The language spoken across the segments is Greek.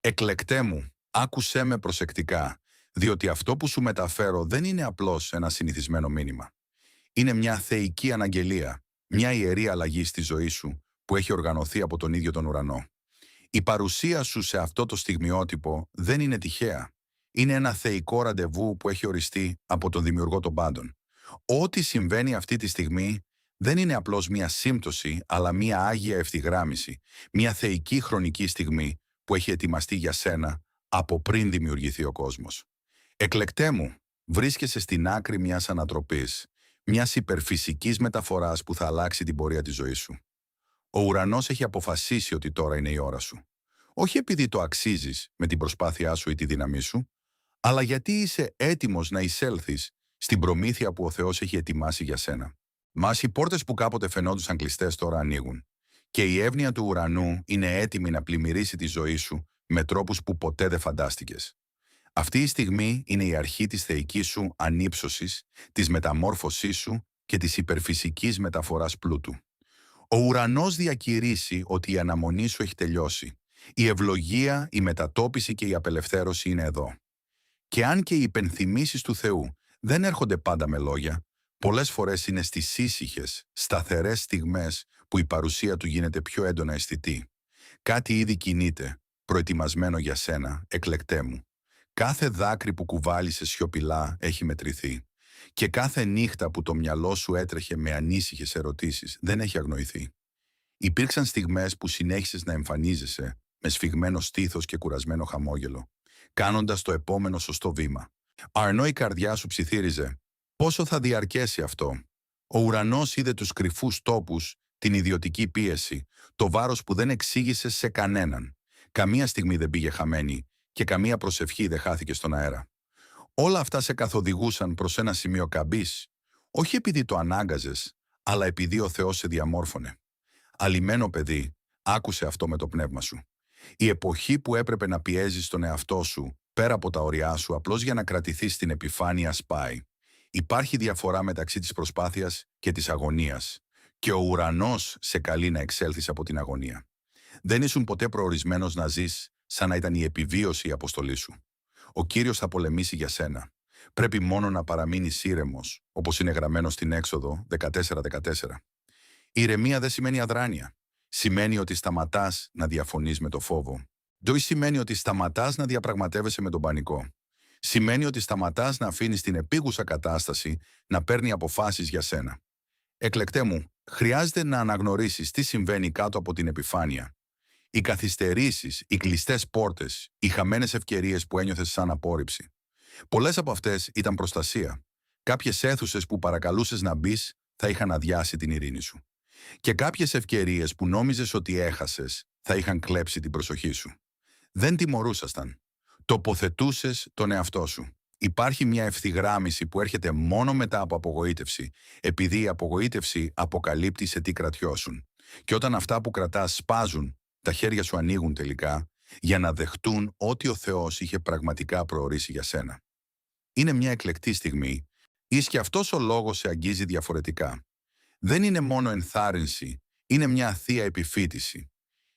Εκλεκτέ μου, άκουσέ με προσεκτικά, διότι αυτό που σου μεταφέρω δεν είναι απλώς ένα συνηθισμένο μήνυμα. Είναι μια θεϊκή αναγγελία, μια ιερή αλλαγή στη ζωή σου που έχει οργανωθεί από τον ίδιο τον ουρανό. Η παρουσία σου σε αυτό το στιγμιότυπο δεν είναι τυχαία. Είναι ένα θεϊκό ραντεβού που έχει οριστεί από τον Δημιουργό των Πάντων. Ό,τι συμβαίνει αυτή τη στιγμή δεν είναι απλώς μια σύμπτωση, αλλά μια άγια ευθυγράμμιση, μια θεϊκή χρονική στιγμή που έχει ετοιμαστεί για σένα από πριν δημιουργηθεί ο κόσμος. Εκλεκτέ μου, βρίσκεσαι στην άκρη μιας ανατροπής, μιας υπερφυσικής μεταφοράς που θα αλλάξει την πορεία της ζωής σου. Ο ουρανός έχει αποφασίσει ότι τώρα είναι η ώρα σου. Όχι επειδή το αξίζεις με την προσπάθειά σου ή τη δύναμή σου, αλλά γιατί είσαι έτοιμος να εισέλθεις στην προμήθεια που ο Θεός έχει ετοιμάσει για σένα. Μας οι πόρτες που κάποτε φαινόντουσαν κλειστές τώρα ανοίγουν. Και η εύνοια του ουρανού είναι έτοιμη να πλημμυρίσει τη ζωή σου με τρόπους που ποτέ δεν φαντάστηκες. Αυτή η στιγμή είναι η αρχή της θεϊκής σου ανύψωσης, της μεταμόρφωσής σου και της υπερφυσικής μεταφοράς πλούτου. Ο ουρανός διακηρύσει ότι η αναμονή σου έχει τελειώσει. Η ευλογία, η μετατόπιση και η απελευθέρωση είναι εδώ. Και αν και οι υπενθυμίσεις του Θεού δεν έρχονται πάντα με λόγια, πολλές φορές είναι στις ήσυχες, σταθερές στιγμές που η παρουσία του γίνεται πιο έντονα αισθητή. Κάτι ήδη κινείται, προετοιμασμένο για σένα, εκλεκτέ μου. Κάθε δάκρυ που κουβάλισες σιωπηλά έχει μετρηθεί. Και κάθε νύχτα που το μυαλό σου έτρεχε με ανήσυχες ερωτήσεις δεν έχει αγνοηθεί. Υπήρξαν στιγμές που συνέχισες να εμφανίζεσαι με σφιγμένο στήθος και κουρασμένο χαμόγελο, κάνοντας το επόμενο σωστό βήμα. Αρνό η καρδιά σου ψιθύριζε. Πόσο θα διαρκέσει αυτό? Ο ουρανός είδε τους κρυφούς τόπους, την ιδιωτική πίεση, το βάρος που δεν εξήγησε σε κανέναν. Καμία στιγμή δεν πήγε χαμένη και καμία προσευχή δεν χάθηκε στον αέρα. Όλα αυτά σε καθοδηγούσαν προς ένα σημείο καμπής, όχι επειδή το ανάγκαζες, αλλά επειδή ο Θεός σε διαμόρφωνε. Αλημένο παιδί, άκουσε αυτό με το πνεύμα σου. Η εποχή που έπρεπε να πιέζεις τον εαυτό σου, πέρα από τα ωριά σου, απλώς για να κρατηθείς στην επιφάνεια σπάει. Υπάρχει διαφορά μεταξύ της προσπάθειας και της αγωνίας. Και ο ουρανός σε καλεί να εξέλθεις από την αγωνία. Δεν ήσουν ποτέ προορισμένος να ζεις σαν να ήταν η επιβίωση η αποστολή σου. Ο Κύριος θα πολεμήσει για σένα. Πρέπει μόνο να παραμείνεις ήρεμος, όπως είναι γραμμένο στην Έξοδο 14:14. Ηρεμία δεν σημαίνει αδράνεια. Σημαίνει ότι σταματάς να διαφωνείς με το φόβο. Δεν σημαίνει ότι σταματάς να διαπραγματεύεσαι με τον πανικό. Σημαίνει ότι σταματάς να αφήνεις την επίγουσα κατάσταση να παίρνει αποφάσεις για σένα. Εκλεκτέ μου, χρειάζεται να αναγνωρίσεις τι συμβαίνει κάτω από την επιφάνεια. Οι καθυστερήσεις, οι κλειστές πόρτες, οι χαμένες ευκαιρίες που ένιωθες σαν απόρριψη. Πολλές από αυτές ήταν προστασία. Κάποιες αίθουσες που παρακαλούσες να μπεις θα είχαν αδειάσει την ειρήνη σου. Και κάποιες ευκαιρίες που νόμιζες ότι έχασες θα είχαν κλέψει την προσοχή σου. Δεν τιμωρούσασταν. Τοποθετούσες τον εαυτό σου. Υπάρχει μια ευθυγράμμιση που έρχεται μόνο μετά από απογοήτευση, επειδή η απογοήτευση αποκαλύπτει σε τι κρατιώσουν. Και όταν αυτά που κρατάς σπάζουν, τα χέρια σου ανοίγουν τελικά για να δεχτούν ότι ο Θεός είχε πραγματικά προορίσει για σένα. Είναι μια εκλεκτή στιγμή, εις και αυτός ο λόγος σε αγγίζει διαφορετικά. Δεν είναι μόνο ενθάρρυνση, είναι μια θεία επιφύτηση.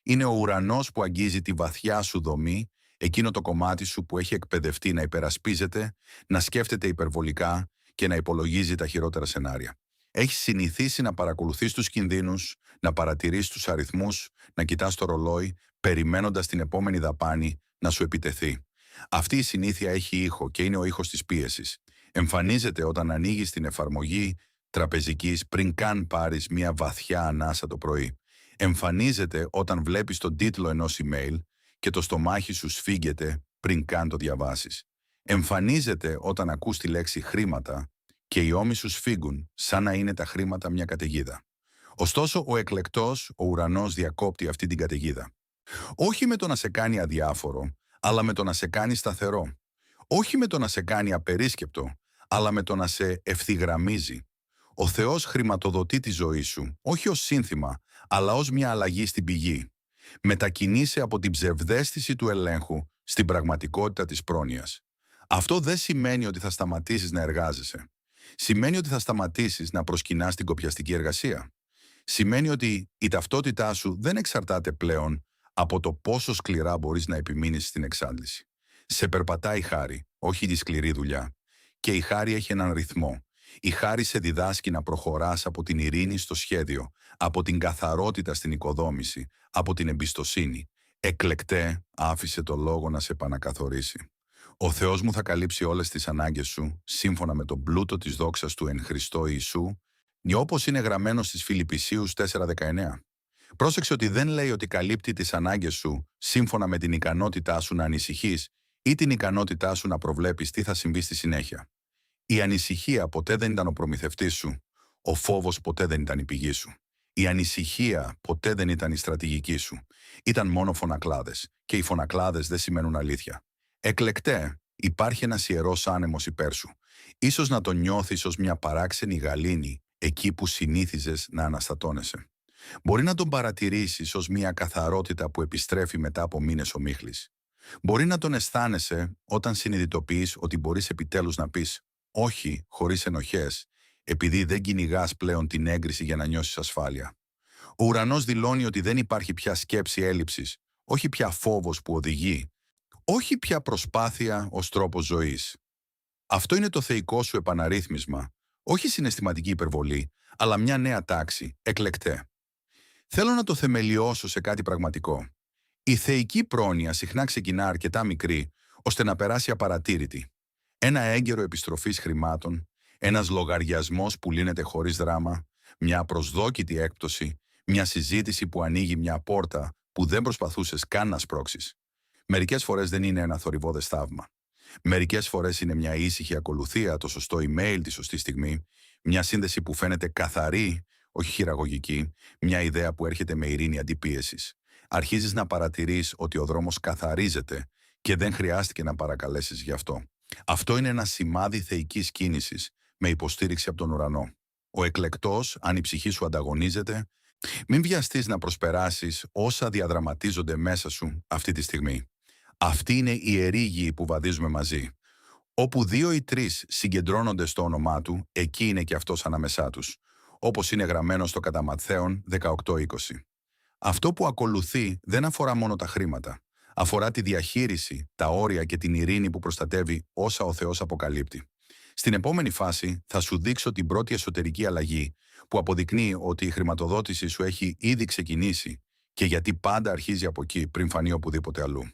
Είναι ο ουρανός που αγγίζει τη βαθιά σου δομή, εκείνο το κομμάτι σου που έχει εκπαιδευτεί να υπερασπίζεται, να σκέφτεται υπερβολικά και να υπολογίζει τα χειρότερα σενάρια. Έχεις συνηθίσει να παρακολουθείς τους κινδύνους, να παρατηρείς τους αριθμούς, να κοιτάς το ρολόι, περιμένοντας την επόμενη δαπάνη να σου επιτεθεί. Αυτή η συνήθεια έχει ήχο και είναι ο ήχος της πίεσης. Εμφανίζεται όταν ανοίγεις την εφαρμογή τραπεζικής πριν καν πάρεις μια βαθιά ανάσα το πρωί. Εμφανίζεται όταν βλέπεις τον τίτλο ενός email και το στομάχι σου σφίγγεται πριν καν το διαβάσεις. Εμφανίζεται όταν ακούς τη λέξη χρήματα και οι ώμοι σου σφίγγουν σαν να είναι τα χρήματα μια καταιγίδα. Ωστόσο, ο εκλεκτός, ο ουρανός διακόπτει αυτή την καταιγίδα. Όχι με το να σε κάνει αδιάφορο, αλλά με το να σε κάνει σταθερό. Όχι με το να σε κάνει απερίσκεπτο, αλλά με το να σε ευθυγραμμίζει. Ο Θεός χρηματοδοτεί τη ζωή σου, όχι ως σύνθημα, αλλά ως μια αλλαγή στην πηγή. Μετακινείσαι από την ψευδαίσθηση του ελέγχου στην πραγματικότητα της πρόνοιας. Αυτό δεν σημαίνει ότι θα σταματήσεις να εργάζεσαι. Σημαίνει ότι θα σταματήσεις να προσκυνάς την κοπιαστική εργασία. Σημαίνει ότι η ταυτότητά σου δεν εξαρτάται πλέον από το πόσο σκληρά μπορείς να επιμείνεις στην εξάντληση. Σε περπατάει η χάρη, όχι τη σκληρή δουλειά. Και η χάρη έχει έναν ρυθμό. Η χάρη σε διδάσκει να προχωράς από την ειρήνη στο σχέδιο, από την καθαρότητα στην οικοδόμηση, από την εμπιστοσύνη. Εκλεκτέ, άφησε το λόγο να σε επανακαθορίσει. Ο Θεός μου θα καλύψει όλες τις ανάγκες σου, σύμφωνα με τον πλούτο της δόξας του εν Χριστώ Ιησού, όπως είναι γραμμένο στις Φιλιππισίους 4:19. Πρόσεξε ότι δεν λέει ότι καλύπτει τις ανάγκες σου σύμφωνα με την ικανότητά σου να ανησυχείς ή την ικανότητά σου να προβλέπεις τι θα συμβεί στη συνέχεια. Η ανησυχία ποτέ δεν ήταν ο προμηθευτής σου. Ο φόβος ποτέ δεν ήταν η πηγή σου. Η ανησυχία ποτέ δεν ήταν η στρατηγική σου. Ήταν μόνο φωνακλάδες. Και οι φωνακλάδες δεν σημαίνουν αλήθεια. Εκλεκτέ, υπάρχει ένας ιερός άνεμος υπέρ σου. Ίσως να τον νιώθεις ως μια παράξενη γαλήνη εκεί που συνήθιζες να αναστατώνεσαι. Μπορεί να τον παρατηρήσεις ως μια καθαρότητα που επιστρέφει μετά από μήνες ομίχλης. Μπορεί να τον αισθάνεσαι όταν συνειδητοποιείς ότι μπορείς επιτέλους να πεις όχι χωρίς ενοχές, επειδή δεν κυνηγάς πλέον την έγκριση για να νιώσεις ασφάλεια. Ο ουρανός δηλώνει ότι δεν υπάρχει πια σκέψη έλλειψης, όχι πια φόβος που οδηγεί, όχι πια προσπάθεια ως τρόπος ζωής. Αυτό είναι το θεϊκό σου επαναρρύθμισμα, όχι συναισθηματική υπερβολή, αλλά μια νέα τάξη, εκλεκτέ. Θέλω να το θεμελιώσω σε κάτι πραγματικό. Η θεϊκή πρόνοια συχνά ξεκινά αρκετά μικρή, ώστε να περάσει απαρατήρητη. Ένα έγκαιρο επιστροφής χρημάτων, ένας λογαριασμός που λύνεται χωρίς δράμα, μια απροσδόκητη έκπτωση, μια συζήτηση που ανοίγει μια πόρτα που δεν προσπαθούσες καν να σπρώξεις. Μερικές φορές δεν είναι ένα θορυβώδες θαύμα. Μερικές φορές είναι μια ήσυχη ακολουθία, το σωστό email τη σωστή στιγμή, μια σύνδεση που φαίνεται καθαρή, όχι χειραγωγική, μια ιδέα που έρχεται με ειρήνη αντιπίεσης. Αρχίζεις να παρατηρείς ότι ο δρόμος καθαρίζεται και δεν χρειάστηκε να παρακαλέσεις γι' αυτό. Αυτό είναι ένα σημάδι θεϊκής κίνησης με υποστήριξη από τον ουρανό. Ο εκλεκτός, αν η ψυχή σου ανταγωνίζεται, μην βιαστείς να προσπεράσεις όσα διαδραματίζονται μέσα σου αυτή τη στιγμή. Αυτή είναι η ιερή γη που βαδίζουμε μαζί. Όπου 2 ή 3 συγκεντρώνονται στο όνομά του, εκεί είναι και αυτός ανάμεσά τους, όπως είναι γραμμένο στο κατά Ματθαίον 18:20. Αυτό που ακολουθεί δεν αφορά μόνο τα χρήματα. Αφορά τη διαχείριση, τα όρια και την ειρήνη που προστατεύει όσα ο Θεός αποκαλύπτει. Στην επόμενη φάση θα σου δείξω την πρώτη εσωτερική αλλαγή που αποδεικνύει ότι η χρηματοδότηση σου έχει ήδη ξεκινήσει και γιατί πάντα αρχίζει από εκεί πριν φανεί οπουδήποτε αλλού.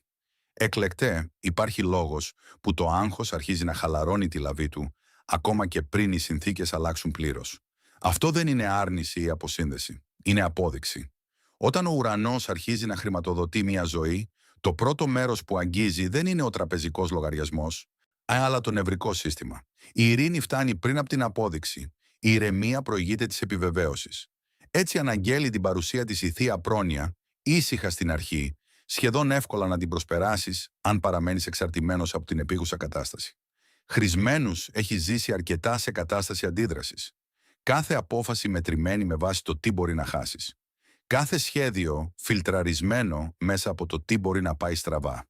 Εκλεκτέ, υπάρχει λόγος που το άγχος αρχίζει να χαλαρώνει τη λαβή του ακόμα και πριν οι συνθήκες αλλάξουν πλήρως. Αυτό δεν είναι άρνηση ή αποσύνδεση. Είναι απόδειξη. Όταν ο ουρανός αρχίζει να χρηματοδοτεί μια ζωή, το πρώτο μέρος που αγγίζει δεν είναι ο τραπεζικός λογαριασμός, αλλά το νευρικό σύστημα. Η ειρήνη φτάνει πριν από την απόδειξη. Η ηρεμία προηγείται της επιβεβαίωσης. Έτσι αναγγέλει την παρουσία της η Θεία Πρόνοια, ήσυχα στην αρχή, σχεδόν εύκολα να την προσπεράσεις αν παραμένεις εξαρτημένος από την επίγουσα κατάσταση. Χρησμένους έχει ζήσει αρκετά σε κατάσταση αντίδρασης. Κάθε απόφαση μετρημένη με βάση το τι μπορεί να χάσεις. Κάθε σχέδιο φιλτραρισμένο μέσα από το τι μπορεί να πάει στραβά.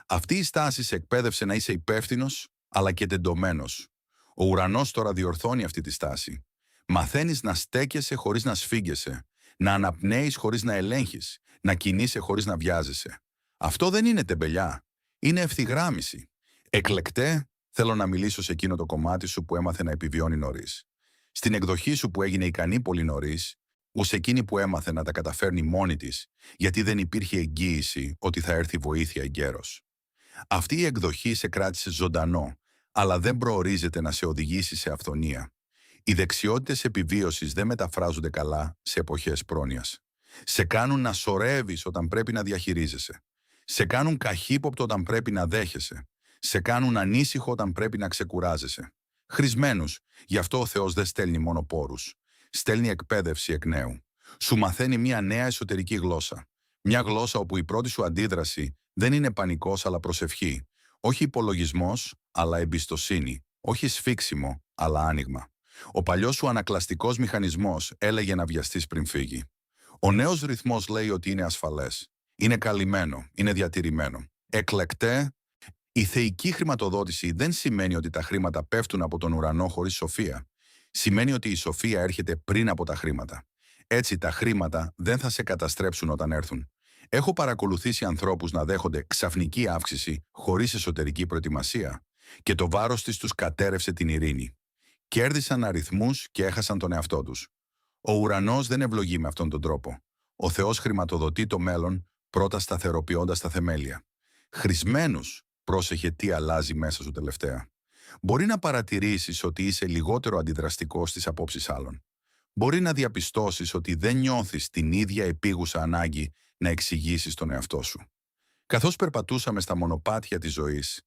Αυτή η στάση σε εκπαίδευσε να είσαι υπεύθυνος, αλλά και τεντωμένος. Ο ουρανός τώρα διορθώνει αυτή τη στάση. Μαθαίνεις να στέκεσαι χωρίς να σφίγγεσαι, να αναπνέεις χωρίς να ελέγχεις, να κινείσαι χωρίς να βιάζεσαι. Αυτό δεν είναι τεμπελιά, είναι ευθυγράμμιση. Εκλεκτέ, θέλω να μιλήσω σε εκείνο το κομμάτι σου που έμαθε να επιβιώνει νωρίς. Στην εκδοχή σου που έγινε ικανή πολύ νωρίς, ως εκείνη που έμαθε να τα καταφέρνει μόνη της, γιατί δεν υπήρχε εγγύηση ότι θα έρθει βοήθεια εγκαίρος. Αυτή η εκδοχή σε κράτησε ζωντανό, αλλά δεν προορίζεται να σε οδηγήσει σε αυθονία. Οι δεξιότητες επιβίωσης δεν μεταφράζονται καλά σε εποχές πρόνοιας. Σε κάνουν να σωρεύεις όταν πρέπει να διαχειρίζεσαι. Σε κάνουν καχύποπτο όταν πρέπει να δέχεσαι. Σε κάνουν ανήσυχο όταν πρέπει να ξεκουράζεσαι. Χρησμένους, γι' αυτό ο Θεός δεν στέλνει μόνο πόρους. Στέλνει εκπαίδευση εκ νέου. Σου μαθαίνει μια νέα εσωτερική γλώσσα. Μια γλώσσα όπου η πρώτη σου αντίδραση δεν είναι πανικός αλλά προσευχή. Όχι υπολογισμός, αλλά εμπιστοσύνη. Όχι σφίξιμο, αλλά άνοιγμα. Ο παλιός σου ανακλαστικός μηχανισμός έλεγε να βιαστείς πριν φύγει. Ο νέος ρυθμός λέει ότι είναι ασφαλές. Είναι καλυμμένο, είναι διατηρημένο. Εκλεκτέ, η θεϊκή χρηματοδότηση δεν σημαίνει ότι τα χρήματα πέφτουν από τον ουρανό χωρίς σοφία. Σημαίνει ότι η σοφία έρχεται πριν από τα χρήματα. Έτσι τα χρήματα δεν θα σε καταστρέψουν όταν έρθουν. Έχω παρακολουθήσει ανθρώπους να δέχονται ξαφνική αύξηση χωρίς εσωτερική προετοιμασία και το βάρος της τους κατέρευσε την ειρήνη. Κέρδισαν αριθμούς και έχασαν τον εαυτό τους. Ο ουρανός δεν ευλογεί με αυτόν τον τρόπο. Ο Θεός χρηματοδοτεί το μέλλον, πρώτα σταθεροποιώντας τα θεμέλια. Χρησμένους, πρόσεχε τι αλλάζει μέσα σου τελευταία. Μπορεί να παρατηρήσεις ότι είσαι λιγότερο αντιδραστικός στις απόψεις άλλων. Μπορεί να διαπιστώσεις ότι δεν νιώθεις την ίδια επίγουσα ανάγκη να εξηγήσεις τον εαυτό σου. Καθώς περπατούσαμε στα μονοπάτια της ζωής,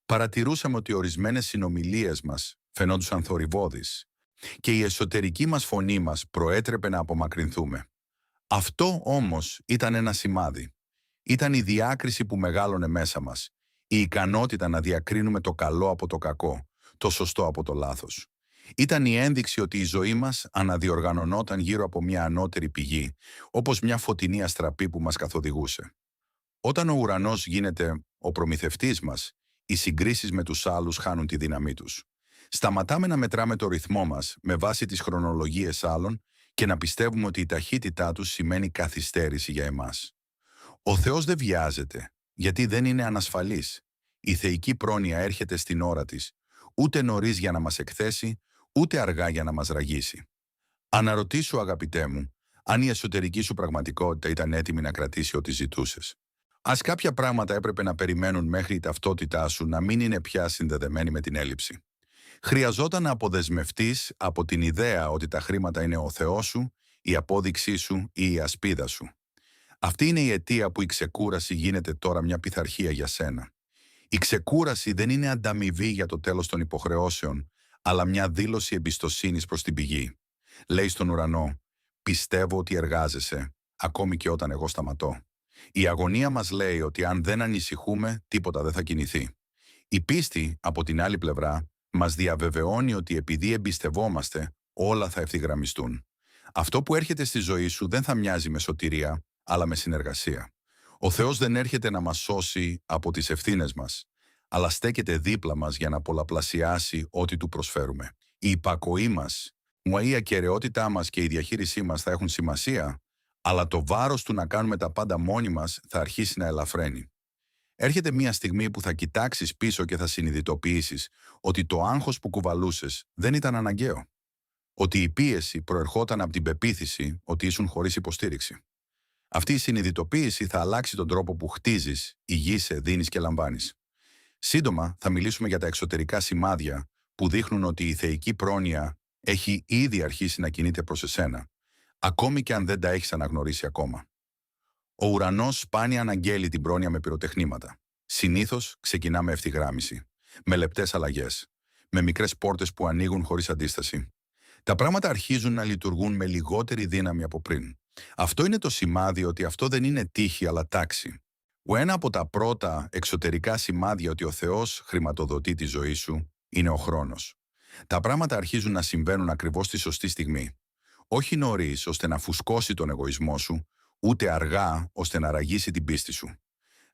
παρατηρούσαμε ότι ορισμένες συνομιλίες μας φαινόντουσαν θορυβώδεις και η εσωτερική μας φωνή μας προέτρεπε να απομακρυνθούμε. Αυτό όμως ήταν ένα σημάδι. Ήταν η διάκριση που μεγάλωνε μέσα μας, η ικανότητα να διακρίνουμε το καλό από το κακό, το σωστό από το λάθος. Ήταν η ένδειξη ότι η ζωή μας αναδιοργανωνόταν γύρω από μια ανώτερη πηγή, όπως μια φωτεινή αστραπή που μας καθοδηγούσε. Όταν ο ουρανός γίνεται ο προμηθευτής μας, οι συγκρίσεις με τους άλλους χάνουν τη δύναμή τους. Σταματάμε να μετράμε το ρυθμό μας με βάση τις χρονολογίες άλλων και να πιστεύουμε ότι η ταχύτητά τους σημαίνει καθυστέρηση για εμάς. Ο Θεός δεν βιάζεται, γιατί δεν είναι ανασφαλής. Η θεϊκή πρόνοια έρχεται στην ώρα της, ούτε νωρίς για να μας εκθέσει, ούτε αργά για να μας ραγίσει. Αναρωτήσου, αγαπητέ μου, αν η εσωτερική σου πραγματικότητα ήταν έτοιμη να κρατήσει ό,τι ζητούσες. Ας κάποια πράγματα έπρεπε να περιμένουν μέχρι η ταυτότητά σου να μην είναι πια συνδεδεμένη με την έλλειψη. Χρειαζόταν να αποδεσμευτείς από την ιδέα ότι τα χρήματα είναι ο Θεός σου, η απόδειξή σου ή η ασπίδα σου. Αυτή είναι η αιτία που η ξεκούραση γίνεται τώρα μια πειθαρχία για σένα. Η ξεκούραση δεν είναι ανταμοιβή για το τέλος των υποχρεώσεων, αλλά μια δήλωση εμπιστοσύνης προς την πηγή. Λέει στον ουρανό, πιστεύω ότι εργάζεσαι, ακόμη και όταν εγώ σταματώ. Η αγωνία μας λέει ότι αν δεν ανησυχούμε, τίποτα δεν θα κινηθεί. Η πίστη, από την άλλη πλευρά, μας διαβεβαιώνει ότι επειδή εμπιστευόμαστε, όλα θα ευθυγραμμιστούν. Αυτό που έρχεται στη ζωή σου δεν θα μοιάζει με σωτηρία, αλλά με συνεργασία. Ο Θεός δεν έρχεται να μας σώσει από τις ευθύνες μας, αλλά στέκεται δίπλα μας για να πολλαπλασιάσει ό,τι του προσφέρουμε. Η υπακοή μας, η ακεραιότητά μας και η διαχείρισή μας θα έχουν σημασία, αλλά το βάρος του να κάνουμε τα πάντα μόνοι μας θα αρχίσει να ελαφραίνει. Έρχεται μια στιγμή που θα κοιτάξεις πίσω και θα συνειδητοποιήσεις ότι το άγχος που κουβαλούσες δεν ήταν αναγκαίο. Ότι η πίεση προερχόταν από την πεποίθηση ότι ήσουν χωρίς υποστήριξη. Αυτή η συνειδητοποίηση θα αλλάξει τον τρόπο που χτίζεις, ηγείσαι, δίνεις και λαμβάνεις. Σύντομα θα μιλήσουμε για τα εξωτερικά σημάδια που δείχνουν ότι η θεϊκή πρόνοια έχει ήδη αρχίσει να κινείται προς εσένα, ακόμη και αν δεν τα έχεις αναγνωρίσει ακόμα. Ο ουρανός σπάνια αναγγέλει την πρόνοια με πυροτεχνήματα. Συνήθως ξεκινά με ευθυγράμμιση, με λεπτές αλλαγές, με μικρές πόρτες που ανοίγουν χωρίς αντίσταση. Τα πράγματα αρχίζουν να λειτουργούν με λιγότερη δύναμη από πριν. Αυτό είναι το σημάδι ότι αυτό δεν είναι τύχη αλλά τάξη. Ένα από τα πρώτα εξωτερικά σημάδια ότι ο Θεός χρηματοδοτεί τη ζωή σου είναι ο χρόνος. Τα πράγματα αρχίζουν να συμβαίνουν ακριβώς τη σωστή στιγμή. Όχι νωρίς ώστε να φουσκώσει τον εγωισμό σου, ούτε αργά ώστε να ραγίσει την πίστη σου.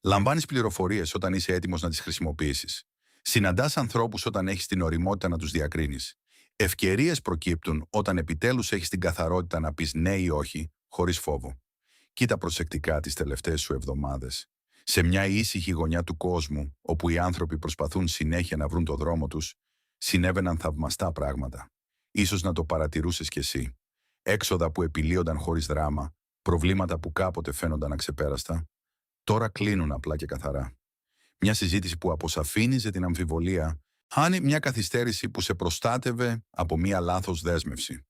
Λαμβάνεις πληροφορίες όταν είσαι έτοιμος να τις χρησιμοποιήσεις. Συναντάς ανθρώπους όταν έχεις την ωριμότητα να τους διακρίνεις. Ευκαιρίες προκύπτουν όταν επιτέλους έχεις την καθαρότητα να πεις ναι ή όχι, χωρίς φόβο. Κοίτα προσεκτικά τις τελευταίες σου εβδομάδες. Σε μια ήσυχη γωνιά του κόσμου, όπου οι άνθρωποι προσπαθούν συνέχεια να βρουν το δρόμο τους, συνέβαιναν θαυμαστά πράγματα. Ίσως να το παρατηρούσες κι εσύ. Έξοδα που επιλύονταν χωρίς δράμα, προβλήματα που κάποτε φαίνονταν αξεπέραστα, τώρα κλείνουν απλά και καθαρά. Μια συζήτηση που αποσαφήνιζε την αμφιβολία, χάνει μια καθυστέρηση που σε προστάτευε από μια λάθος δέσμευση.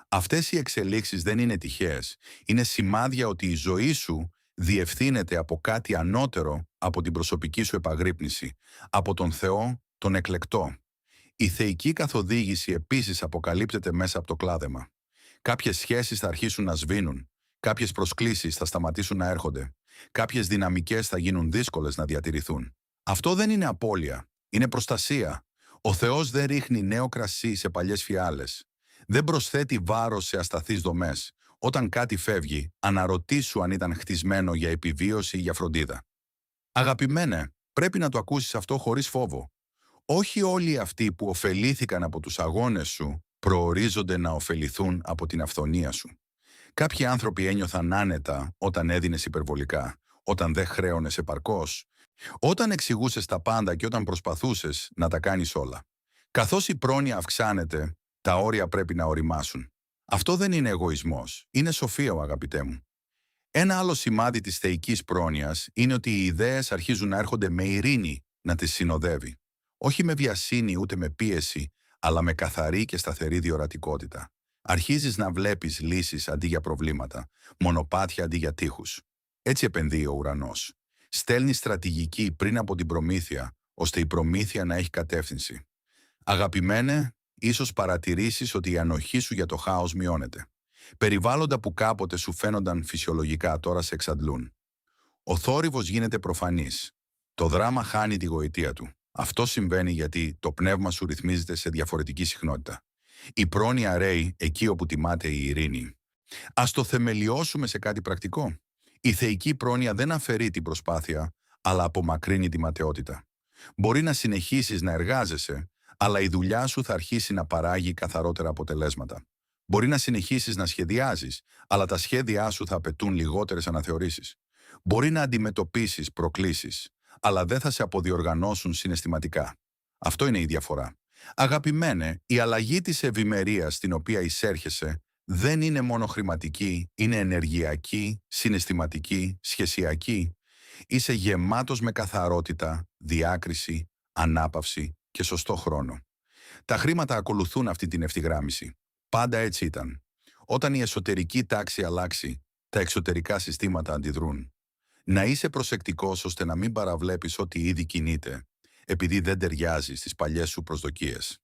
Αυτές οι εξελίξεις δεν είναι τυχαίες. Είναι σημάδια ότι η ζωή σου διευθύνεται από κάτι ανώτερο από την προσωπική σου επαγρύπνηση, από τον Θεό, τον εκλεκτό. Η θεϊκή καθοδήγηση επίσης αποκαλύπτεται μέσα από το κλάδεμα. Κάποιες σχέσεις θα αρχίσουν να σβήνουν, κάποιες προσκλήσεις θα σταματήσουν να έρχονται, κάποιες δυναμικές θα γίνουν δύσκολες να διατηρηθούν. Αυτό δεν είναι απώλεια, είναι προστασία. Ο Θεός δεν ρίχνει νέο κρασί σε παλιές φιάλες. Δεν προσθέτει βάρος σε ασταθείς δομές. Όταν κάτι φεύγει, αναρωτήσου αν ήταν χτισμένο για επιβίωση ή για φροντίδα. Αγαπημένε, πρέπει να το ακούσεις αυτό χωρίς φόβο. Όχι όλοι αυτοί που ωφελήθηκαν από τους αγώνες σου προορίζονται να ωφεληθούν από την αυθονία σου. Κάποιοι άνθρωποι ένιωθαν άνετα όταν έδινες υπερβολικά, όταν δεν χρέωνες επαρκώς, όταν εξηγούσες τα πάντα και όταν προσπαθούσες να τα κάνεις όλα. Καθώς η πρόνοια αυξάνεται, τα όρια πρέπει να οριμάσουν. Αυτό δεν είναι εγωισμός, είναι σοφία, αγαπητέ μου. Ένα άλλο σημάδι της θεϊκής πρόνοιας είναι ότι οι ιδέες αρχίζουν να έρχονται με ειρήνη να τις συνοδεύει. Όχι με βιασύνη ούτε με πίεση, αλλά με καθαρή και σταθερή διορατικότητα. Αρχίζεις να βλέπεις λύσεις αντί για προβλήματα, μονοπάτια αντί για τείχους. Έτσι επενδύει ο ουρανός. Στέλνει στρατηγική πριν από την προμήθεια, ώστε η προμήθεια να έχει κατεύθυνση. Αγαπημένε, ίσως παρατηρήσεις ότι η ανοχή σου για το χάος μειώνεται. Περιβάλλοντα που κάποτε σου φαίνονταν φυσιολογικά τώρα σε εξαντλούν. Ο θόρυβος γίνεται προφανής. Το δράμα χάνει τη γοητεία του. Αυτό συμβαίνει γιατί το πνεύμα σου ρυθμίζεται σε διαφορετική συχνότητα. Η πρόνοια ρέει εκεί όπου τιμάται η ειρήνη. Ας το θεμελιώσουμε σε κάτι πρακτικό. Η θεϊκή πρόνοια δεν αφαιρεί την προσπάθεια, αλλά απομακρύνει τη ματαιότητα. Μπορεί να συνεχίσεις να εργάζεσαι, αλλά η δουλειά σου θα αρχίσει να παράγει καθαρότερα αποτελέσματα. Μπορεί να συνεχίσεις να σχεδιάζεις, αλλά τα σχέδιά σου θα απαιτούν λιγότερες αναθεωρήσεις. Μπορεί να αντιμετωπίσεις προκλήσεις, αλλά δεν θα σε αποδιοργανώσουν συναισθηματικά. Αυτό είναι η διαφορά. Αγαπημένε, η αλλαγή της ευημερίας στην οποία εισέρχεσαι δεν είναι μόνο χρηματική, είναι ενεργειακή, συναισθηματική, σχεσιακή. Είσαι γεμάτος με καθαρότητα, διάκριση, ανάπαυση και σωστό χρόνο. Τα χρήματα ακολουθούν αυτή την ευθυγράμμιση. Πάντα έτσι ήταν. Όταν η εσωτερική τάξη αλλάξει, τα εξωτερικά συστήματα αντιδρούν. Να είσαι προσεκτικός ώστε να μην παραβλέπεις ότι ήδη κινείται, επειδή δεν ταιριάζει στις παλιές σου προσδοκίες.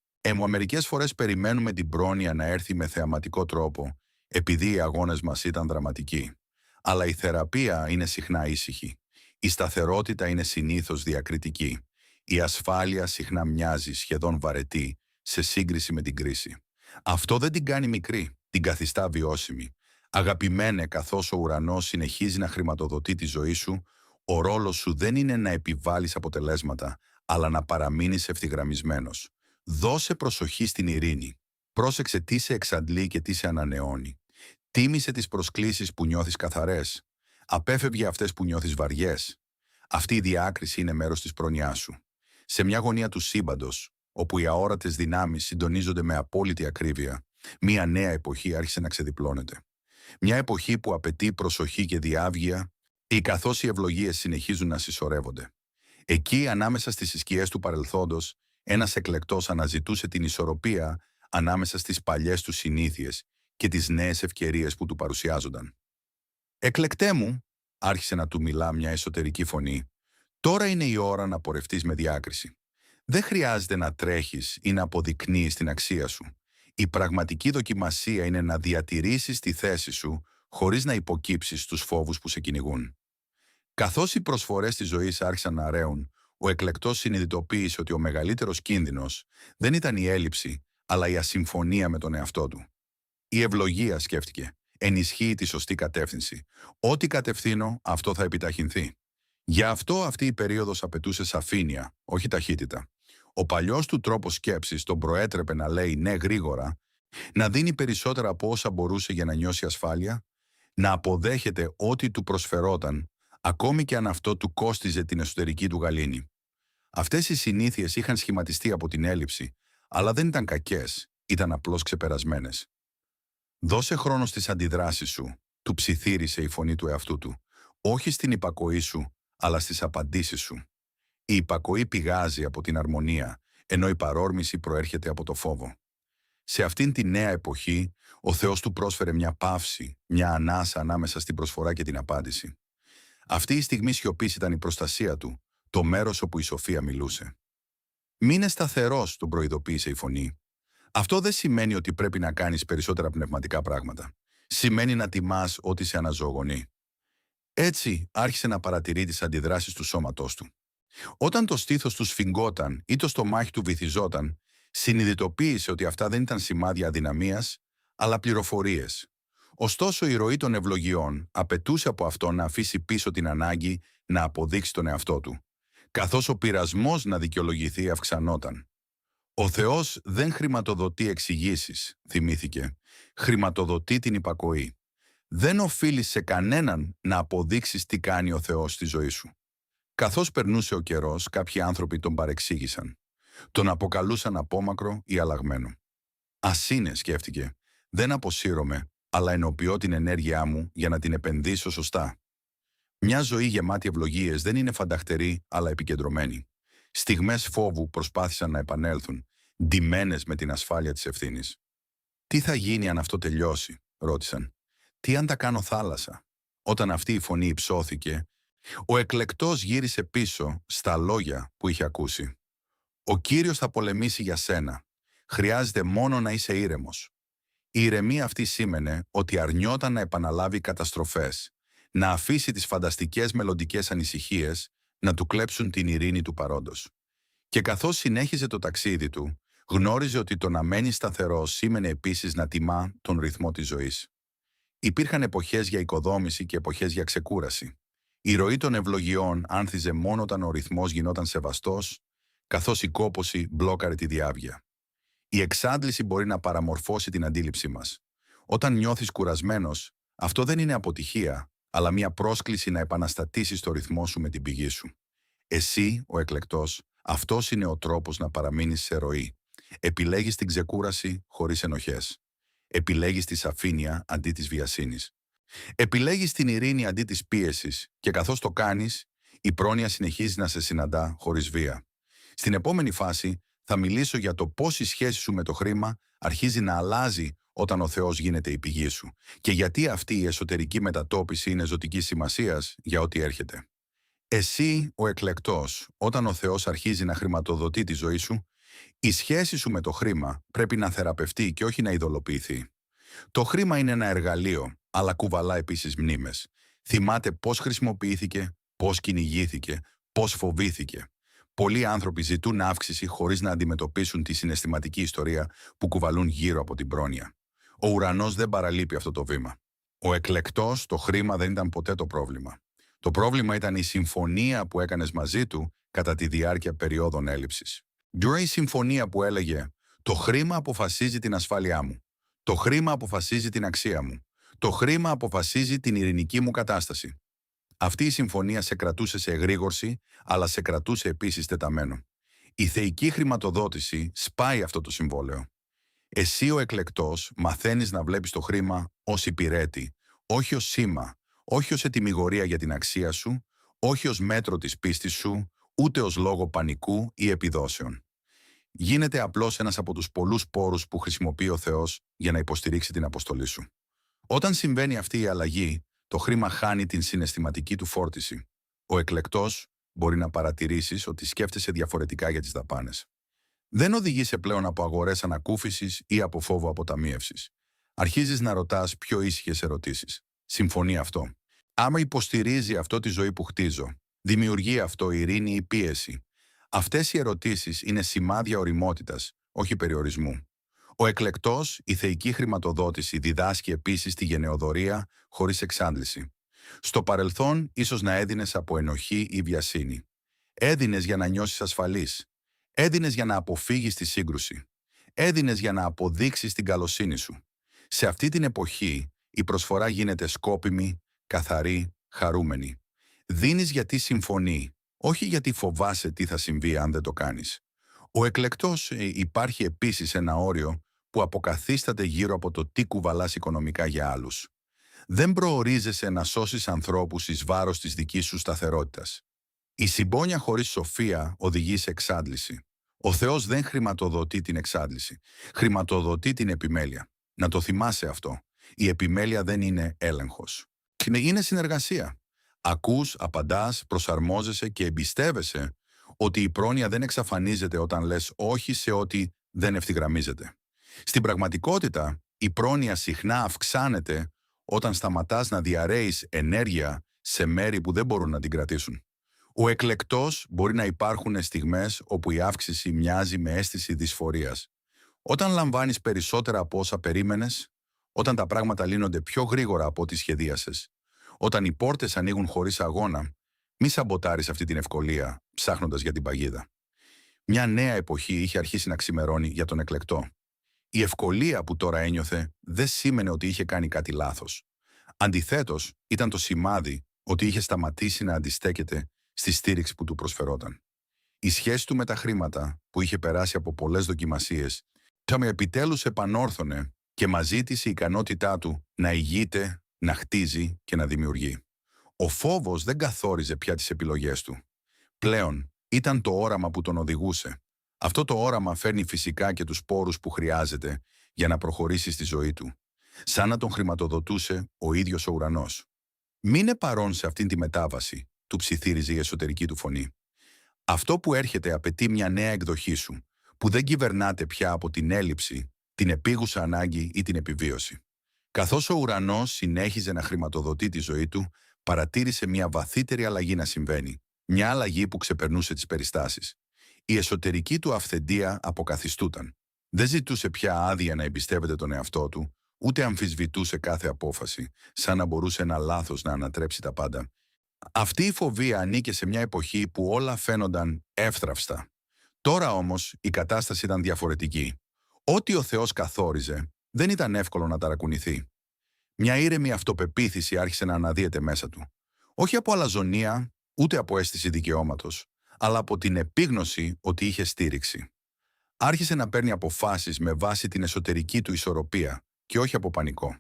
Μερικές φορές περιμένουμε την πρόνοια να έρθει με θεαματικό τρόπο, επειδή οι αγώνες μας ήταν δραματικοί. Αλλά η θεραπεία είναι συχνά ήσυχη. Η σταθερότητα είναι συνήθως διακριτική. Η ασφάλεια συχνά μοιάζει σχεδόν βαρετή σε σύγκριση με την κρίση. Αυτό δεν την κάνει μικρή, την καθιστά βιώσιμη. Αγαπημένε, καθώς ο ουρανός συνεχίζει να χρηματοδοτεί τη ζωή σου, ο ρόλος σου δεν είναι να επιβάλλεις αποτελέσματα, αλλά να παραμείνεις ευθυγραμμισμένος. Δώσε προσοχή στην ειρήνη. Πρόσεξε τι σε εξαντλεί και τι σε ανανεώνει. Τίμησε τις προσκλήσεις που νιώθεις καθαρές. Απέφευγε αυτές που νιώθεις βαριές. Αυτή η διάκριση είναι μέρος της πρόνοιάς σου. Σε μια γωνία του σύμπαντος, όπου οι αόρατες δυνάμεις συντονίζονται με απόλυτη ακρίβεια, μια νέα εποχή άρχισε να ξεδιπλώνεται. Μια εποχή που απαιτεί προσοχή και διάβγεια, ή καθώς οι ευλογίες συνεχίζουν να συσσωρεύονται. Εκεί, ανάμεσα στις σκιές του παρελθόντος, ένας εκλεκτός αναζητούσε την ισορροπία ανάμεσα στις παλιές του συνήθειες και τις νέες ευκαιρίες που του παρουσιάζονταν. «Εκλεκτέ μου», άρχισε να του μιλά μια εσωτερική φωνή, «τώρα είναι η ώρα να πορευτείς με διάκριση. Δεν χρειάζεται να τρέχεις ή να αποδεικνύεις την αξία σου. Η πραγματική δοκιμασία είναι να διατηρήσεις τη θέση σου χωρίς να υποκύψεις στους φόβους που σε κυνηγούν». Καθώς οι προσφορές της ζωής άρχισαν να ρέουν, ο εκλεκτός συνειδητοποίησε ότι ο μεγαλύτερος κίνδυνος δεν ήταν η έλλειψη, αλλά η ασυμφωνία με τον εαυτό του. Η ευλογία, σκέφτηκε, ενισχύει τη σωστή κατεύθυνση. Ό,τι κατευθύνω, αυτό θα επιταχυνθεί. Γι' αυτό αυτή η περίοδος απαιτούσε σαφήνεια, όχι ταχύτητα. Ο παλιός του τρόπος σκέψης τον προέτρεπε να λέει ναι γρήγορα, να δίνει περισσότερα από όσα μπορούσε για να νιώσει ασφάλεια, να αποδέχεται ό,τι του προσφερόταν, ακόμη και αν αυτό του κόστιζε την εσωτερική του γαλήνη. Αυτές οι συνήθειες είχαν σχηματιστεί από την έλλειψη, αλλά δεν ήταν κακές, ήταν απλώς ξεπερασμένες. «Δώσε χρόνο στις αντιδράσεις σου», του ψιθύρισε η φωνή του εαυτού του, «όχι στην υπακοή σου, αλλά στις απαντήσεις σου. Η υπακοή πηγάζει από την αρμονία, ενώ η παρόρμηση προέρχεται από το φόβο». Σε αυτήν τη νέα εποχή, ο Θεός του πρόσφερε μια παύση, μια ανάσα ανάμεσα στην προσφορά και την απάντηση. Αυτή η στιγμή σιωπής ήταν η προστασία του, το μέρος όπου η σοφία μιλούσε. «Μείνε σταθερός», τον προειδοποίησε η φωνή. «Αυτό δεν σημαίνει ότι πρέπει να κάνεις περισσότερα πνευματικά πράγματα. Σημαίνει να τιμάς ό,τι σε αναζωογονεί». Έτσι άρχισε να παρατηρεί τις αντιδράσεις του σώματός του. Όταν το στήθος του σφιγγόταν ή το στομάχι του βυθιζόταν, συνειδητοποίησε ότι αυτά δεν ήταν σημάδια αδυναμίας, αλλά πληροφορίες. Ωστόσο, η ροή των ευλογιών απαιτούσε από αυτό να αφήσει πίσω την ανάγκη να αποδείξει τον εαυτό του, καθώς ο πειρασμός να δικαιολογηθεί αυξανόταν. «Ο Θεός δεν χρηματοδοτεί εξηγήσεις», θυμήθηκε. «Χρηματοδοτεί την υπακοή. Δεν οφείλεις σε κανέναν να αποδείξεις τι κάνει ο Θεός στη ζωή σου. Καθώς περνούσε ο καιρός, κάποιοι άνθρωποι τον παρεξήγησαν. Τον αποκαλούσαν απόμακρο ή αλλαγμένο. Ας είναι, σκέφτηκε, δεν αποσύρωμαι, αλλά ενοποιώ την ενέργειά μου για να την επενδύσω σωστά. Μια ζωή γεμάτη ευλογίες δεν είναι φανταχτερή, αλλά επικεντρωμένη. Στιγμές φόβου προσπάθησαν να επανέλθουν, ντυμένες με την ασφάλεια της ευθύνης. «Τι θα γίνει αν αυτό τελειώσει?» ρώτησαν. «Τι αν τα κάνω θάλασσα?» Όταν αυτή η φωνή υψώθηκε, ο εκλεκτός γύρισε πίσω στα λόγια που είχε ακούσει. «Ο Κύριος θα πολεμήσει για σένα. Χρειάζεται μόνο να είσαι ήρεμος». Η ηρεμία αυτή σήμαινε ότι αρνιόταν να επαναλάβει καταστροφές, να αφήσει τις φανταστικές μελλοντικές ανησυχίες να του κλέψουν την ειρήνη του παρόντος. Και καθώς συνέχιζε το ταξίδι του, γνώριζε ότι το να μένει σταθερός σήμαινε επίσης να τιμά τον ρυθμό της ζωής. Υπήρχαν εποχές για οικοδόμηση και εποχές για ξεκούραση. Η ροή των ευλογιών άνθιζε μόνο όταν ο ρυθμός γινόταν σεβαστός, καθώς η κόπωση μπλόκαρε τη διάβγεια. Η εξάντληση μπορεί να παραμορφώσει την αντίληψή μας. Όταν νιώθεις κουρασμένος, αυτό δεν είναι αποτυχία, αλλά μια πρόσκληση να επαναστατήσεις το ρυθμό σου με την πηγή σου. Εσύ, ο εκλεκτός, αυτός είναι ο τρόπος να παραμείνεις σε ροή. Επιλέγεις την ξεκούραση χωρίς ενοχές. Επιλέγεις τη σαφήνεια αντί της βιασύνης. Επιλέγεις την ειρήνη αντί της πίεσης και καθώς το κάνεις, η πρόνοια συνεχίζει να σε συναντά χωρίς βία. Στην επόμενη φάση θα μιλήσω για το πώς η σχέση σου με το χρήμα αρχίζει να αλλάζει όταν ο Θεός γίνεται η πηγή σου και γιατί αυτή η εσωτερική μετατόπιση είναι ζωτικής σημασίας για ό,τι έρχεται. Εσύ, ο εκλεκτός, όταν ο Θεός αρχίζει να χρηματοδοτεί τη ζωή σου, η σχέση σου με το χρήμα πρέπει να θεραπευτεί και όχι να ειδωλοποιηθεί. Το χρήμα είναι ένα εργαλείο, αλλά κουβαλά επίσης μνήμες. Θυμάται πώς χρησιμοποιήθηκε, πώς κυνηγήθηκε, πώς φοβήθηκε. Πολλοί άνθρωποι ζητούν αύξηση χωρίς να αντιμετωπίσουν τη συναισθηματική ιστορία που κουβαλούν γύρω από την πρόνοια. Ο ουρανός δεν παραλείπει αυτό το βήμα. Ο εκλεκτός, το χρήμα δεν ήταν ποτέ το πρόβλημα. Το πρόβλημα ήταν η συμφωνία που έκανες μαζί του κατά τη διάρκεια περιόδων έλλειψης. Η συμφωνία που έλεγε «Το χρήμα αποφασίζει την ασφάλειά μου. Το χρήμα αποφασίζει την αξία μου. Το χρήμα αποφασίζει την ειρηνική μου κατάσταση». Αυτή η συμφωνία σε κρατούσε σε εγρήγορση, αλλά σε κρατούσε επίσης τεταμένο. Η θεϊκή χρηματοδότηση σπάει αυτό το συμβόλαιο. Εσύ ο εκλεκτός μαθαίνεις να βλέπεις το χρήμα ως υπηρέτη, όχι ως σήμα, όχι ως ετυμηγορία για την αξία σου, όχι ως μέτρο της πίστης σου, ούτε ως λόγο πανικού ή επιδόσεων. Γίνεται απλώς ένας από τους πολλούς πόρους που χρησιμοποιεί ο Θεός για να υποστηρίξει την αποστολή σου. Όταν συμβαίνει αυτή η αλλαγή, το χρήμα χάνει την συναισθηματική του φόρτιση. Ο εκλεκτός μπορεί να παρατηρήσεις ότι σκέφτεσαι διαφορετικά για τις δαπάνες. Δεν οδηγείσαι πλέον από αγορές ανακούφισης ή από φόβο αποταμίευσης. Αρχίζεις να ρωτάς πιο ήσυχες ερωτήσεις. Συμφωνεί αυτό? Άμα υποστηρίζει αυτό τη ζωή που χτίζω, δημιουργεί αυτό ειρήνη ή πίεση? Αυτές οι ερωτήσεις είναι σημάδια ωριμότητας, όχι περιορισμού. Ο εκλεκτός, η θεϊκή χρηματοδότηση, διδάσκει επίσης τη γενεοδορία χωρίς εξάντληση. Στο παρελθόν, ίσως να έδινες από ενοχή ή βιασύνη. Έδινες για να νιώσεις ασφαλής. Έδινες για να αποφύγεις τη σύγκρουση. Έδινες για να αποδείξεις την καλοσύνη σου. Σε αυτή την εποχή, η προσφορά γίνεται σκόπιμη, καθαρή, χαρούμενη. Δίνεις γιατί συμφωνεί, όχι γιατί φοβάσαι τι θα συμβεί αν δεν το κάνεις. Ο εκλεκτός υπάρχει επίσης ένα όριο που αποκαθίσταται γύρω από το τι κουβαλάς οικονομικά για άλλους. Δεν προορίζεσαι να σώσεις ανθρώπους εις βάρος της δικής σου σταθερότητας. Η συμπόνια χωρίς σοφία οδηγεί σε εξάντληση. Ο Θεός δεν χρηματοδοτεί την εξάντληση. Χρηματοδοτεί την επιμέλεια. Να το θυμάσαι αυτό. Η επιμέλεια δεν είναι έλεγχος. Είναι συνεργασία. Ακούς, απαντάς, προσαρμόζεσαι και εμπιστεύεσαι ότι η πρόνοια δεν εξαφανίζεται όταν λες όχι σε ό,τι δεν ευθυγραμμίζεται. Στην πραγματικότητα, η πρόνοια συχνά αυξάνεται όταν σταματάς να διαρρέεις ενέργεια σε μέρη που δεν μπορούν να την κρατήσουν. Ο εκλεκτός μπορεί να υπάρχουν στιγμές όπου η αύξηση μοιάζει με αίσθηση δυσφορίας. Όταν λαμβάνεις περισσότερα από όσα περίμενες, όταν τα πράγματα λύνονται πιο γρήγορα από ό,τι σχεδίασες, όταν οι πόρτες ανοίγουν χωρίς αγώνα, μη σαμποτάρεις αυτή την ευκολία ψάχνοντας για την παγίδα. Μια νέα εποχή είχε αρχίσει να ξημερώνει για τον εκλεκτό. Η ευκολία που τώρα ένιωθε δεν σήμαινε ότι είχε κάνει κάτι λάθος. Αντιθέτως, ήταν το σημάδι ότι είχε σταματήσει να αντιστέκεται στη στήριξη που του προσφερόταν. Η σχέση του με τα χρήματα, που είχε περάσει από πολλές δοκιμασίες, επιτέλους επανόρθωνε και μαζί της η ικανότητά του να ηγείται, να χτίζει και να δημιουργεί. Ο φόβος δεν καθόριζε πια τις επιλογές του. Πλέον ήταν το όραμα που τον οδηγούσε. Αυτό το όραμα φέρνει φυσικά και τους πόρους που χρειάζεται για να προχωρήσει στη ζωή του, σαν να τον χρηματοδοτούσε ο ίδιος ο ουρανός. «Μείνε παρόν σε αυτήν τη μετάβαση», του ψιθύριζε η εσωτερική του φωνή. «Αυτό που έρχεται απαιτεί μια νέα εκδοχή σου, που δεν κυβερνάται πια από την έλλειψη, την επίγουσα ανάγκη ή την επιβίωση». Καθώς ο ουρανός συνέχιζε να χρηματοδοτεί τη ζωή του, παρατήρησε μια βαθύτερη αλλαγή να συμβαίνει, μια αλλαγή που ξεπερνούσε τις περιστάσεις. Η εσωτερική του αυθεντία αποκαθιστούταν. Δεν ζητούσε πια άδεια να εμπιστεύεται τον εαυτό του, ούτε αμφισβητούσε κάθε απόφαση, σαν να μπορούσε ένα λάθος να ανατρέψει τα πάντα. Αυτή η φοβία ανήκε σε μια εποχή που όλα φαίνονταν εύθραυστα. Τώρα όμως η κατάσταση ήταν διαφορετική. Ό,τι ο Θεός καθόριζε δεν ήταν εύκολο να ταρακουνηθεί. Μια ήρεμη αυτοπεποίθηση άρχισε να αναδύεται μέσα του. Όχι από αλαζονία, ούτε από αίσθηση δικαιώματος, αλλά από την επίγνωση ότι είχε στήριξη. Άρχισε να παίρνει αποφάσεις με βάση την εσωτερική του ισορροπία και όχι από πανικό.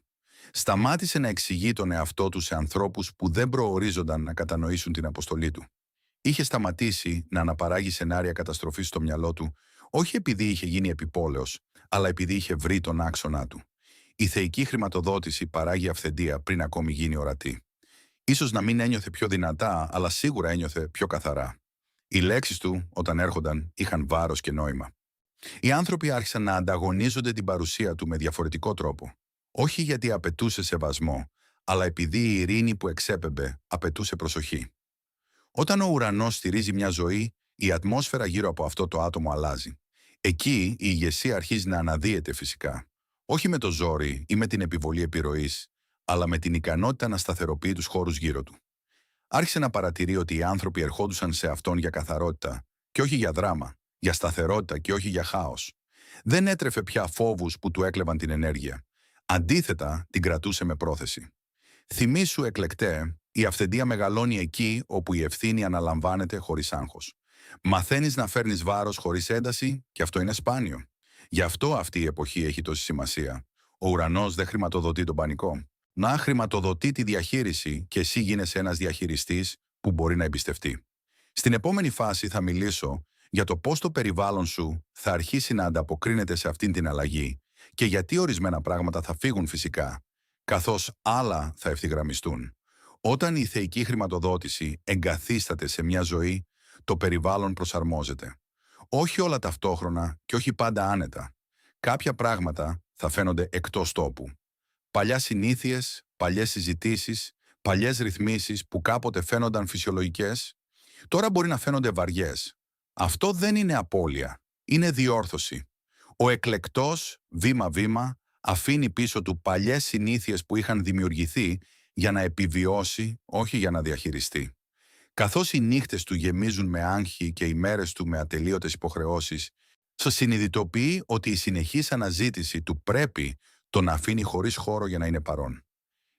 Σταμάτησε να εξηγεί τον εαυτό του σε ανθρώπους που δεν προορίζονταν να κατανοήσουν την αποστολή του. Είχε σταματήσει να αναπαράγει σενάρια καταστροφής στο μυαλό του, όχι επειδή είχε γίνει επιπόλαιος, αλλά επειδή είχε βρει τον άξονά του. Η θεϊκή χρηματοδότηση παράγει αυθεντία πριν ακόμη γίνει ορατή. Ίσως να μην ένιωθε πιο δυνατά, αλλά σίγουρα ένιωθε πιο καθαρά. Οι λέξεις του, όταν έρχονταν, είχαν βάρος και νόημα. Οι άνθρωποι άρχισαν να ανταγωνίζονται την παρουσία του με διαφορετικό τρόπο. Όχι γιατί απαιτούσε σεβασμό, αλλά επειδή η ειρήνη που εξέπεμπε απαιτούσε προσοχή. Όταν ο ουρανός στηρίζει μια ζωή, η ατμόσφαιρα γύρω από αυτό το άτομο αλλάζει. Εκεί η ηγεσία αρχίζει να αναδύεται φυσικά. Όχι με το ζόρι ή με την επιβολή επιρροής, αλλά με την ικανότητα να σταθεροποιεί τους χώρους γύρω του. Άρχισε να παρατηρεί ότι οι άνθρωποι ερχόντουσαν σε αυτόν για καθαρότητα και όχι για δράμα, για σταθερότητα και όχι για χάος. Δεν έτρεφε πια φόβους που του έκλεβαν την ενέργεια. Αντίθετα, την κρατούσε με πρόθεση. Θυμήσου, εκλεκτέ, η αυθεντία μεγαλώνει εκεί όπου η ευθύνη αναλαμβάνεται χωρίς άγχος. Μαθαίνεις να φέρνεις βάρος χωρίς ένταση και αυτό είναι σπάνιο. Γι' αυτό αυτή η εποχή έχει τόση σημασία. Ο ουρανός δεν χρηματοδοτεί τον πανικό. Να χρηματοδοτεί τη διαχείριση και εσύ γίνεσαι ένας διαχειριστής που μπορεί να εμπιστευτεί. Στην επόμενη φάση θα μιλήσω για το πώς το περιβάλλον σου θα αρχίσει να ανταποκρίνεται σε αυτήν την αλλαγή και γιατί ορισμένα πράγματα θα φύγουν φυσικά, καθώς άλλα θα ευθυγραμμιστούν. Όταν η θεϊκή χρηματοδότηση εγκαθίσταται σε μια ζωή, το περιβάλλον προσαρμόζεται. Όχι όλα ταυτόχρονα και όχι πάντα άνετα. Κάποια πράγματα θα φαίνονται εκτός τόπου. Παλιά συνήθειες, παλιές συζητήσεις, παλιές ρυθμίσεις που κάποτε φαίνονταν φυσιολογικές, τώρα μπορεί να φαίνονται βαριές. Αυτό δεν είναι απώλεια, είναι διόρθωση. Ο εκλεκτός, βήμα-βήμα, αφήνει πίσω του παλιές συνήθειες που είχαν δημιουργηθεί για να επιβιώσει, όχι για να διαχειριστεί. Καθώς οι νύχτες του γεμίζουν με άγχη και οι μέρες του με ατελείωτες υποχρεώσεις, συνειδητοποιεί ότι η συνεχής αναζήτηση του πρέπει τον αφήνει χωρίς χώρο για να είναι παρόν.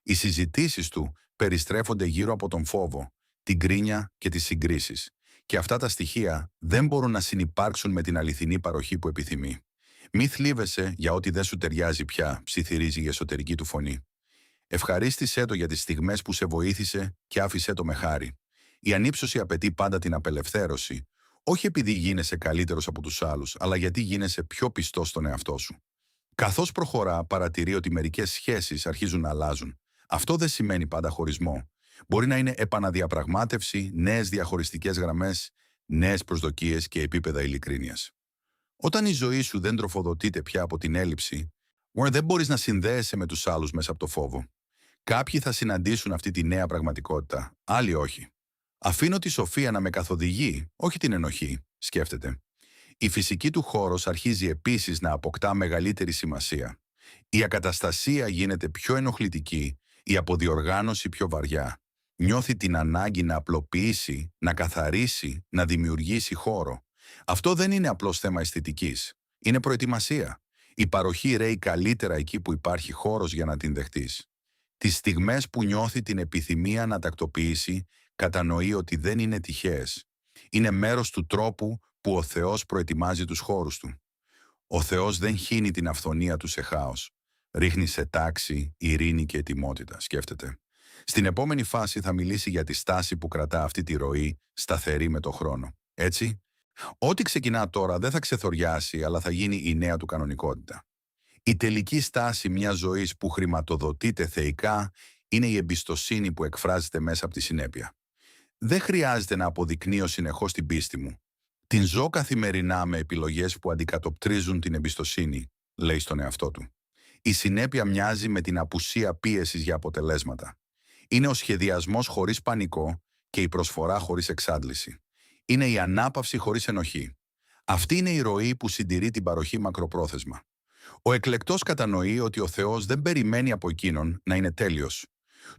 Οι συζητήσεις του περιστρέφονται γύρω από τον φόβο, την κρίνια και τις συγκρίσεις. Και αυτά τα στοιχεία δεν μπορούν να συνυπάρξουν με την αληθινή παροχή που επιθυμεί. Μη θλίβεσαι για ό,τι δεν σου ταιριάζει πια, ψιθυρίζει η εσωτερική του φωνή. Ευχαρίστησέ το για τις στιγμές που σε βοήθησε και άφησέ το με χάρη. Η ανύψωση απαιτεί πάντα την απελευθέρωση, όχι επειδή γίνεσαι καλύτερος από τους άλλους, αλλά γιατί γίνεσαι πιο πιστός στον εαυτό σου. Καθώς προχωρά, παρατηρεί ότι μερικές σχέσεις αρχίζουν να αλλάζουν. Αυτό δεν σημαίνει πάντα χωρισμό. Μπορεί να είναι επαναδιαπραγμάτευση, νέες διαχωριστικές γραμμές, νέες προσδοκίες και επίπεδα ειλικρίνειας. Όταν η ζωή σου δεν τροφοδοτείται πια από την έλλειψη, δεν μπορείς να συνδέεσαι με τους άλλους μέσα από το φόβο. Κάποιοι θα συναντήσουν αυτή τη νέα πραγματικότητα, άλλοι όχι. Αφήνω τη σοφία να με καθοδηγεί, όχι την ενοχή, σκέφτεται. Η φυσική του χώρος αρχίζει επίσης να αποκτά μεγαλύτερη σημασία. Η ακαταστασία γίνεται πιο ενοχλητική, η αποδιοργάνωση πιο βαριά. Νιώθει την ανάγκη να απλοποιήσει, να καθαρίσει, να δημιουργήσει χώρο. Αυτό δεν είναι απλώς θέμα αισθητικής. Είναι προετοιμασία. Η παροχή ρέει καλύτερα εκεί που υπάρχει χώρος για να την δεχτείς. Τις στιγμές που νιώθει την επιθυμία να τακτοποιήσει, κατανοεί ότι δεν είναι τυχαίες. Είναι μέρος του τρόπου που ο Θεός προετοιμάζει τους χώρους του. Ο Θεός δεν χύνει την αυθονία του σε χάος. Ρίχνει σε τάξη, ειρήνη και ετοιμότητα, σκέφτεται. Στην επόμενη φάση θα μιλήσει για τη στάση που κρατά αυτή τη ροή σταθερή με το χρόνο. Έτσι, ό,τι ξεκινά τώρα δεν θα ξεθοριάσει, αλλά θα γίνει η νέα του κανονικότητα. Η τελική στάση μιας ζωής που χρηματοδοτείται θεϊκά είναι η εμπιστοσύνη που εκφράζεται μέσα από τη συνέπεια. Δεν χρειάζεται να αποδεικνύω συνεχώς την πίστη μου. Την ζω καθημερινά με επιλογές που αντικατοπτρίζουν την εμπιστοσύνη, λέει στον εαυτό του. Η συνέπεια μοιάζει με την απουσία πίεσης για αποτελέσματα. Είναι ο σχεδιασμός χωρίς πανικό και η προσφορά χωρίς εξάντληση. Είναι η ανάπαυση χωρίς ενοχή. Αυτή είναι η ροή που συντηρεί την παροχή μακροπρόθεσμα. Ο εκλεκτός κατανοεί ότι ο Θεός δεν περιμένει από εκείνον να είναι τέλειος.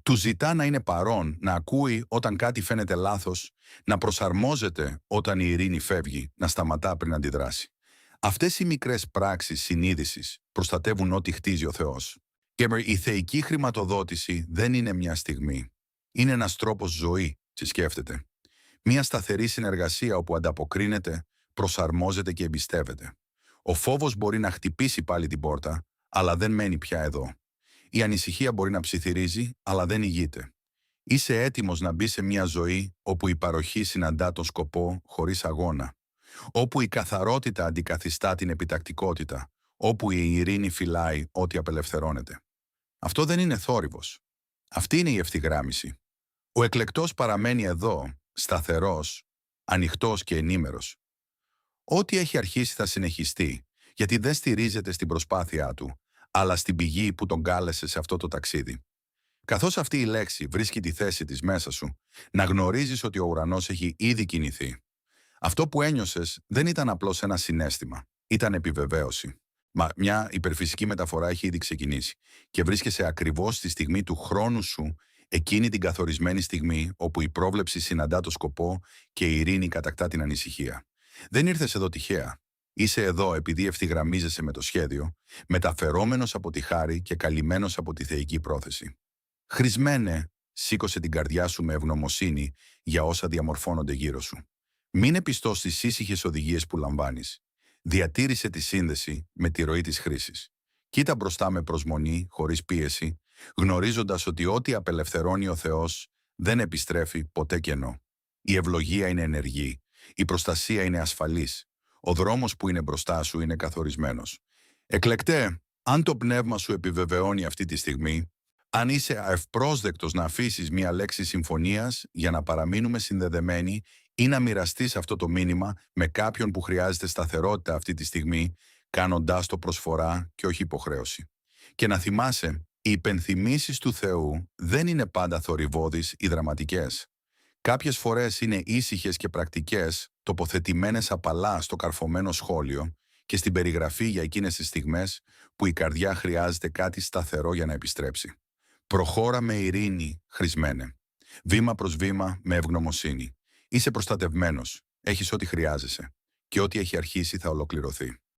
Του ζητά να είναι παρόν, να ακούει όταν κάτι φαίνεται λάθος, να προσαρμόζεται όταν η ειρήνη φεύγει, να σταματά πριν αντιδράσει. Αυτές οι μικρές πράξεις συνείδησης προστατεύουν ό,τι χτίζει ο Θεός. Και η θεϊκή χρηματοδότηση δεν είναι μια στιγμή. Είναι ένας τρόπος ζωή, σκέφτεται. Μια σταθερή συνεργασία όπου ανταποκρίνεται, προσαρμόζεται και εμπιστεύεται. Ο φόβος μπορεί να χτυπήσει πάλι την πόρτα, αλλά δεν μένει πια εδώ. Η ανησυχία μπορεί να ψιθυρίζει, αλλά δεν ηγείται. Είσαι έτοιμος να μπει σε μια ζωή όπου η παροχή συναντά τον σκοπό χωρίς αγώνα. Όπου η καθαρότητα αντικαθιστά την επιτακτικότητα. Όπου η ειρήνη φυλάει ό,τι απελευθερώνεται. Αυτό δεν είναι θόρυβος. Αυτή είναι η ευθυγράμμιση. Ο εκλεκτός παραμένει εδώ, σταθερός, ανοιχτός και ενήμερος. Ό,τι έχει αρχίσει θα συνεχιστεί, γιατί δεν στηρίζεται στην προσπάθειά του, αλλά στην πηγή που τον κάλεσε σε αυτό το ταξίδι. Καθώς αυτή η λέξη βρίσκει τη θέση της μέσα σου, να γνωρίζεις ότι ο ουρανός έχει ήδη κινηθεί. Αυτό που ένιωσες δεν ήταν απλώς ένα συναίσθημα, ήταν επιβεβαίωση. Μα μια υπερφυσική μεταφορά έχει ήδη ξεκινήσει και βρίσκεσαι ακριβώς στη στιγμή του χρόνου σου, εκείνη την καθορισμένη στιγμή όπου η πρόβλεψη συναντά το σκοπό και η ειρήνη κατακτά την ανησυχία. Δεν ήρθες εδώ τυχαία. Είσαι εδώ επειδή ευθυγραμμίζεσαι με το σχέδιο, μεταφερόμενος από τη χάρη και καλυμμένος από τη θεϊκή πρόθεση. Χρησμένε, σήκωσε την καρδιά σου με ευγνωμοσύνη για όσα διαμορφώνονται γύρω σου. Μείνε πιστός στις ήσυχες οδηγίες που λαμβάνεις. Διατήρησε τη σύνδεση με τη ροή της χρήσης. Κοίτα μπροστά με προσμονή, χωρίς πίεση, γνωρίζοντας ότι ό,τι απελευθερώνει ο Θεός δεν επιστρέφει ποτέ κενό. Η ευλογία είναι ενεργή. Η προστασία είναι ασφαλής. Ο δρόμος που είναι μπροστά σου είναι καθορισμένος. Εκλεκτέ, αν το πνεύμα σου επιβεβαιώνει αυτή τη στιγμή, αν είσαι ευπρόσδεκτος να αφήσεις μία λέξη συμφωνίας για να παραμείνουμε συνδεδεμένοι ή να μοιραστείς αυτό το μήνυμα με κάποιον που χρειάζεται σταθερότητα αυτή τη στιγμή, κάνοντάς το προσφορά και όχι υποχρέωση. Και να θυμάσαι, οι υπενθυμίσεις του Θεού δεν είναι πάντα θορυβώδεις ή δραματικές. Κάποιες φορές είναι ήσυχες και πρακτικές, τοποθετημένες απαλά στο καρφωμένο σχόλιο και στην περιγραφή για εκείνες τις στιγμές που η καρδιά χρειάζεται κάτι σταθερό για να επιστρέψει. Προχώρα με ειρήνη, χρησμένε. Βήμα προς βήμα με ευγνωμοσύνη. Είσαι προστατευμένος, έχεις ό,τι χρειάζεσαι και ό,τι έχει αρχίσει θα ολοκληρωθεί.